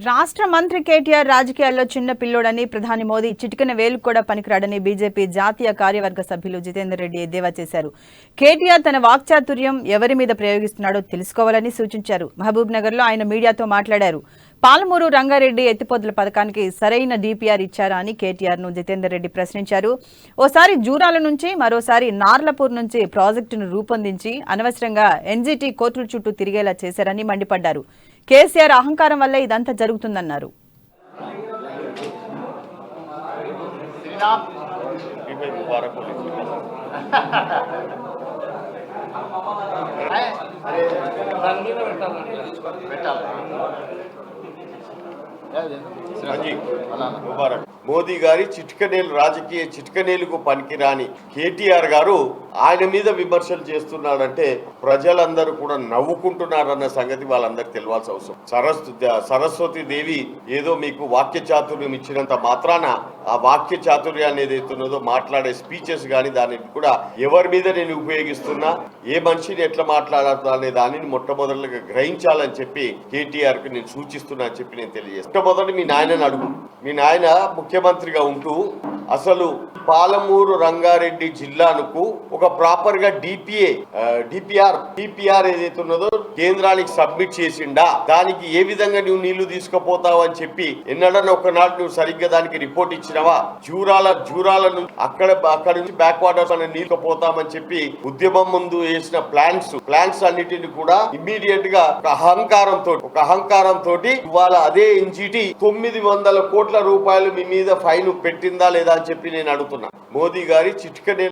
రాష్ట్ర మంత్రి కేటీఆర్ రాజకీయాల్లో చిన్న పిల్లోడని ప్రధాని మోదీ చిటికెన వేలు కూడా పనికిరాడని బీజేపీ జాతీయ కార్యవర్గ సభ్యులు జితేందర్ రెడ్డి ఎద్దేవా చేశారు. కేటీఆర్ తన వాక్చాతుర్యం ఎవరి మీద ప్రయోగిస్తున్నాడో తెలుసుకోవాలని సూచించారు. మహబూబ్ నగర్ లో ఆయన మీడియాతో మాట్లాడారు. పాలమూరు రంగారెడ్డి ఎత్తిపోతల పథకానికి సరైన డీపీఆర్ ఇచ్చారా అని కేటీఆర్ ను జితేందర్ రెడ్డి ప్రశ్నించారు. ఓసారి జూరాల నుంచి మరోసారి నార్లపూర్ నుంచి ప్రాజెక్టును రూపొందించి అనవసరంగా ఎన్జీటీ కోర్టుల చుట్టూ తిరిగేలా చేశారని మండిపడ్డారు. కేసీఆర్ అహంకారం వల్లే ఇదంతా జరుగుతుందన్నారు. మోదీ గారి చిట్కనేలు రాజకీయ చిట్కనేలుకు పనికిరాని కేటీఆర్ గారు ఆయన మీద విమర్శలు చేస్తున్నాడంటే ప్రజలందరూ కూడా నవ్వుకుంటున్నారన్న సంగతి వాళ్ళందరికీ తెలియాల్సిన అవసరం. సరస్వతి దేవి ఏదో మీకు వాక్య చాతుర్యం ఇచ్చినంత మాత్రాన ఆ వాక్య చాతుర్యాన్ని ఏదైతున్నదో మాట్లాడే స్పీచెస్ కానీ దానిని కూడా ఎవరి మీద నేను ఉపయోగిస్తున్నా, ఏ మనిషిని ఎట్లా మాట్లాడాలి అనే దానిని మొట్టమొదటిగా గ్రహించాలని చెప్పి కేటీఆర్ కి నేను సూచిస్తున్నా అని చెప్పి నేను తెలియజేస్తాను. మొట్టమొదటి మీ నాయనని అడుగు. మీ నాయన ముఖ్యమంత్రిగా ఉంటూ అసలు పాలమూరు రంగారెడ్డి జిల్లాకు ఒక ప్రాపర్ గా డిపిఆర్ ఏదైతే ఉన్నదో కేంద్రానికి సబ్మిట్ చేసిండా, దానికి ఏ విధంగా నువ్వు నీళ్లు తీసుకుపోతావు అని చెప్పి ఎన్నడన్నా ఒకనాడు నువ్వు సరిగ్గా దానికి రిపోర్ట్ ఇచ్చినవా? జూరాల నుంచి అక్కడ నుంచి బ్యాక్ వాటర్స్ అనే నీళ్లు పోతామని చెప్పి ఉద్యమం ముందు వేసిన ప్లాన్స్ అన్నిటిని కూడా ఇమ్మీడియట్ గా ఒక అహంకారంతో ఇవాళ అదే ఎన్జీటీ 900 కోట్ల రూపాయలు మీ మీద ఫైన్ పెట్టిందా లేదా అని చెప్పి నేను అడుగుతున్నా. మోదీ గారి చిట్కనే